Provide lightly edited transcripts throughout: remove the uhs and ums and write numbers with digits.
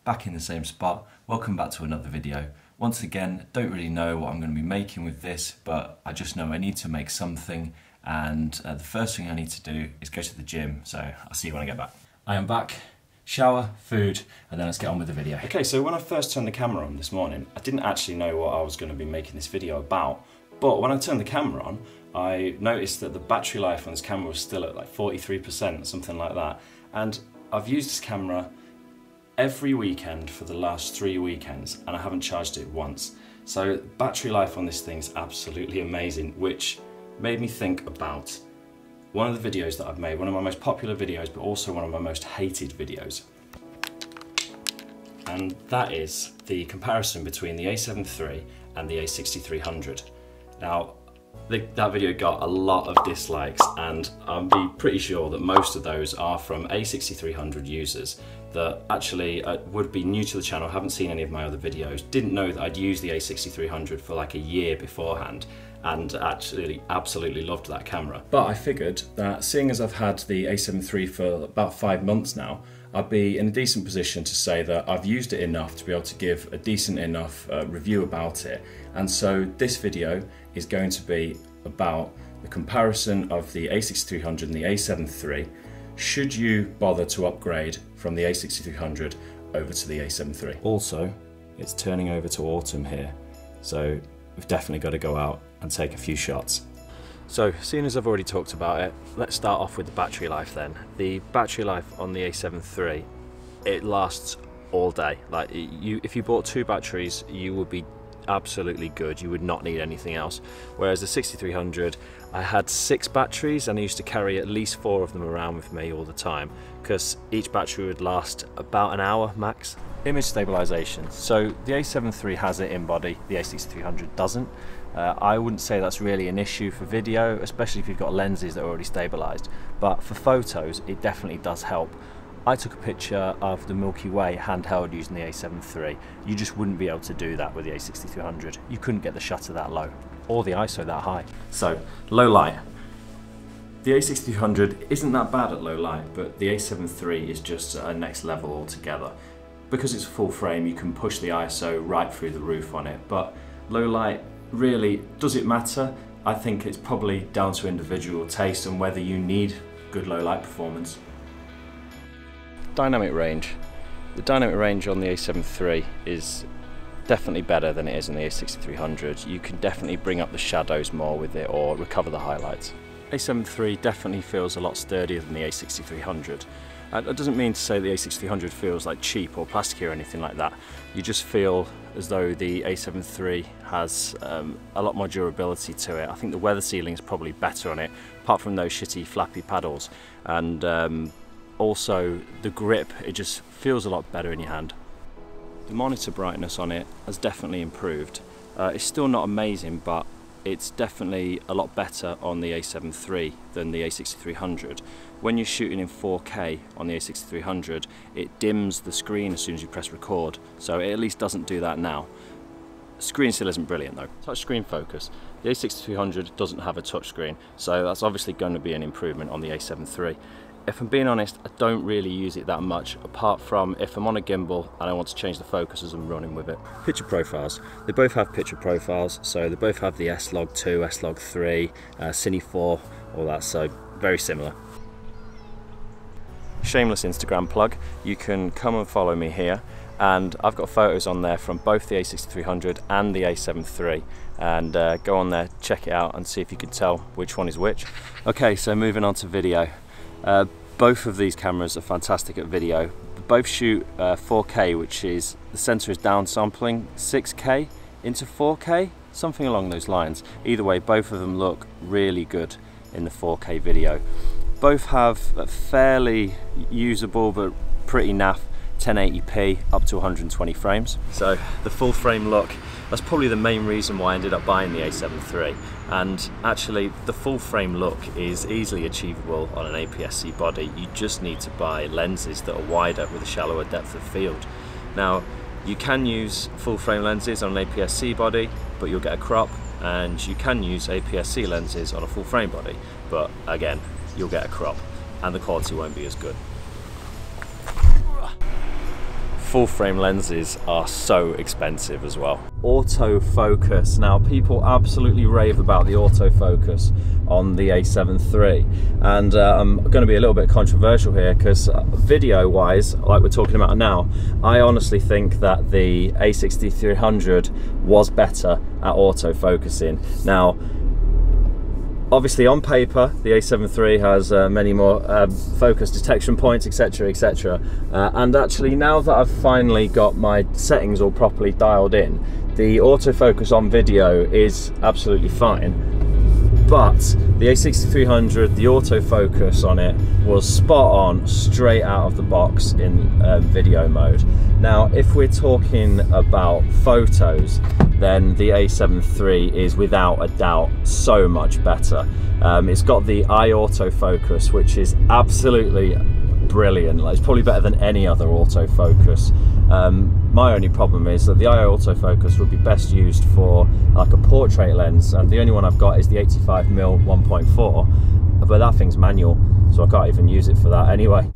back in the same spot. Welcome back to another video. Once again, don't really know what I'm going to be making with this, but I just know I need to make something, and the first thing I need to do is go to the gym, so I'll see you when I get back. I am back, shower, food, and then let's get on with the video. Okay, so when I first turned the camera on this morning, I didn't actually know what I was going to be making this video about, but when I turned the camera on, I noticed that the battery life on this camera was still at like 43%, something like that, and I've used this camera every weekend for the last 3 weekends and I haven't charged it once. So battery life on this thing is absolutely amazing, which made me think about one of the videos that I've made, one of my most popular videos, but also one of my most hated videos. And that is the comparison between the A7 III and the A6300. Now, that video got a lot of dislikes, and I'm pretty sure that most of those are from A6300 users that actually would be new to the channel, haven't seen any of my other videos, didn't know that I'd used the A6300 for like a year beforehand, and actually absolutely loved that camera. But I figured that seeing as I've had the A7 III for about 5 months now, I'd be in a decent position to say that I've used it enough to be able to give a decent enough review about it. And so this video is going to be about the comparison of the A6300 and the A7 III. Should you bother to upgrade from the A6300 over to the A7 III? Also, it's turning over to autumn here, so we've definitely got to go out and take a few shots. So, seeing as I've already talked about it, let's start off with the battery life then. The battery life on the A7 III, it lasts all day. Like, if you bought 2 batteries, you would be absolutely good. You would not need anything else. Whereas the 6300, I had 6 batteries and I used to carry at least 4 of them around with me all the time, because each battery would last about an hour max. Image stabilisation. So the A7 III has it in body, the A6300 doesn't. I wouldn't say that's really an issue for video, especially if you've got lenses that are already stabilised, but for photos it definitely does help. I took a picture of the Milky Way handheld using the A7 III. You just wouldn't be able to do that with the A6300. You couldn't get the shutter that low, or the ISO that high. So, low light. The A6300 isn't that bad at low light, but the A7 III is just a next level altogether. Because it's full frame, you can push the ISO right through the roof on it, but low light, really, does it matter? I think it's probably down to individual taste and whether you need good low light performance. Dynamic range. The dynamic range on the A7 III is definitely better than it is in the A6300. You can definitely bring up the shadows more with it or recover the highlights. A7 III definitely feels a lot sturdier than the A6300. That doesn't mean to say the A6300 feels like cheap or plasticky or anything like that. You just feel as though the A7 III has a lot more durability to it. I think the weather sealing is probably better on it, apart from those shitty flappy paddles. And also the grip, it just feels a lot better in your hand. The monitor brightness on it has definitely improved. It's still not amazing, but it's definitely a lot better on the A7 III than the A6300. When you're shooting in 4K on the A6300, it dims the screen as soon as you press record, so it at least doesn't do that now. The screen still isn't brilliant though. Touchscreen focus. The A6300 doesn't have a touchscreen, so that's obviously going to be an improvement on the A7 III. If I'm being honest, I don't really use it that much, apart from if I'm on a gimbal and I want to change the focus as I'm running with it. Picture profiles. They both have picture profiles, so they both have the S-Log2, S-Log3, Cine 4, all that, so very similar. Shameless Instagram plug. You can come and follow me here, and I've got photos on there from both the A6300 and the A7 III, and go on there, check it out and see if you can tell which one is which. Okay, so moving on to video. Both of these cameras are fantastic at video. They both shoot 4K, which is, the sensor is downsampling 6K into 4K, something along those lines. Either way, both of them look really good in the 4K video. Both have a fairly usable but pretty naff 1080p up to 120 frames. So the full frame look, that's probably the main reason why I ended up buying the A7 III. And actually the full frame look is easily achievable on an APS-C body. You just need to buy lenses that are wider with a shallower depth of field. Now, you can use full frame lenses on an APS-C body, but you'll get a crop, and you can use APS-C lenses on a full frame body, but again, you'll get a crop and the quality won't be as good. full frame lenses are so expensive as well. Autofocus. Now people absolutely rave about the autofocus on the A7 III, and I'm going to be a little bit controversial here because video wise, like we're talking about now, I honestly think that the A6300 was better at autofocusing. Now obviously on paper the A7 III has many more focus detection points, etc, etc, and actually now that I've finally got my settings all properly dialed in, the autofocus on video is absolutely fine. But the A6300, the autofocus on it was spot on, straight out of the box in video mode. Now, if we're talking about photos, then the A7 III is without a doubt so much better. It's got the eye autofocus, which is absolutely brilliant. Like, it's probably better than any other autofocus. My only problem is that the eye autofocus would be best used for like a portrait lens, and the only one I've got is the 85mm 1.4, but that thing's manual, so I can't even use it for that anyway.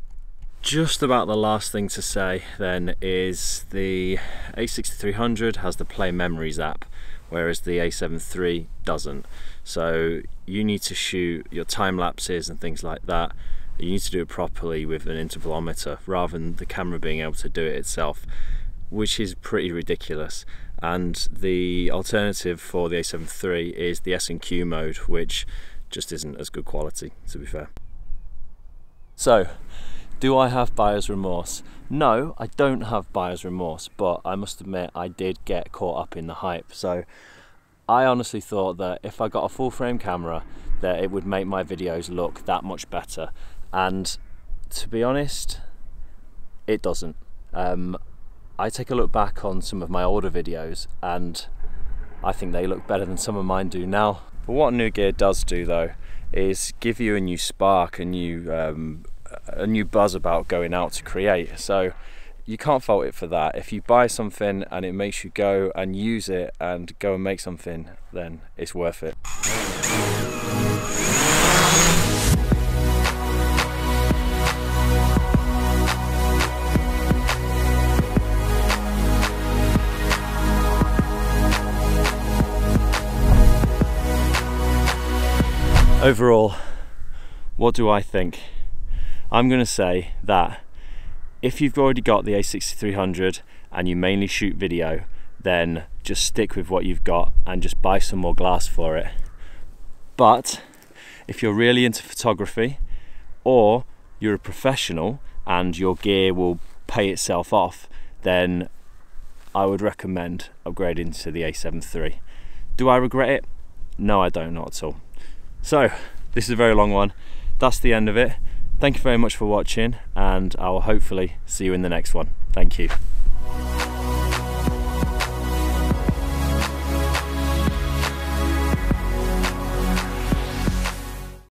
Just about the last thing to say then is the A6300 has the Play Memories app, whereas the A7 III doesn't. So you need to shoot your time lapses and things like that. You need to do it properly with an intervalometer rather than the camera being able to do it itself, which is pretty ridiculous. And the alternative for the A7 III is the S&Q mode, which just isn't as good quality, to be fair. So, do I have buyer's remorse? No, I don't have buyer's remorse, but I must admit I did get caught up in the hype. So I honestly thought that if I got a full frame camera, that it would make my videos look that much better. And to be honest, it doesn't. I take a look back on some of my older videos and I think they look better than some of mine do now. But what new gear does do though is give you a new spark, a new buzz about going out to create. So you can't fault it for that. If you buy something and it makes you go and use it and go and make something, then it's worth it. Overall, what do I think? I'm going to say that if you've already got the A6300 and you mainly shoot video, then just stick with what you've got and just buy some more glass for it. But if you're really into photography, or you're a professional and your gear will pay itself off, then I would recommend upgrading to the A7 III. Do I regret it? No, I don't, not at all. So, this is a very long one. That's the end of it. Thank you very much for watching, and I will hopefully see you in the next one. Thank you.